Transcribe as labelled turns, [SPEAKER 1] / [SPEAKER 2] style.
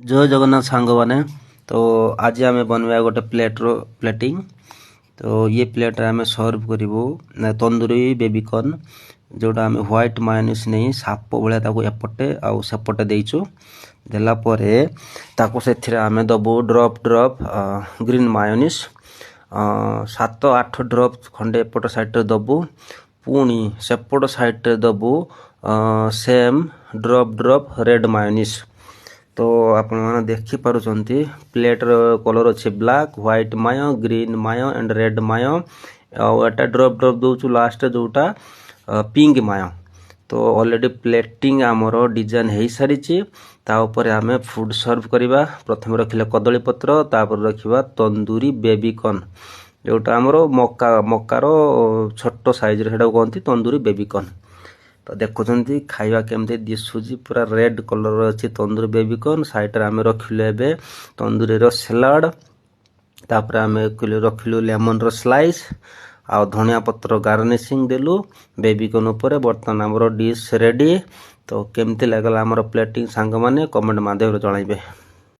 [SPEAKER 1] जय जगन्नाथ सांग मैंने तो आज आम बनवा गोटे प्लेट्र प्लेटिंग। तो ये प्लेट आम सर्व करूँ तंदूरी बेबीकॉर्न जोटा आम व्हाइट मायोनिज नहीं साप भाया एपटे आउ सेपटे देचु देलापर से आम दबू drop drop green mayonnaise 7-8 drop खंडे एपट साइड दबू पुणी सेपट साइड दबू same drop drop red mayonnaise. तो आपण मैंने देखिपुंट प्लेट कलर अच्छे black white mayo green mayo and red mayo आटा ड्रप ड्रप दौचु लास्ट जोटा पिंक मायो। तो ऑलरेडी प्लेटिंग आमर डिजाइन हो सारी तापर आम फूड सर्व करवा। प्रथम रखिले कदली पत्र तापर रखा तंदूरी बेबीकॉर्न जोटा आमर मकार छोट साइज कहते तंदूरी बेबीकॉर्न। तो देखुं खाଇବା केमती दिशुची पूरा रेड कलर अच्छी तंदूरी बेबीकॉर्न साइड आम रखिलु एबे तंदूरी रो सलाड तापर आम रखिलु लेमन रो स्लाइस आ धनिया पत्र गार्निशिंग देलु बेबीकॉर्न ऊपर। बर्तमान आमर डिश रेडी। तो केमती लागला आमर प्लेटिंग सांग माने कमेंट माध्यम जनइबे।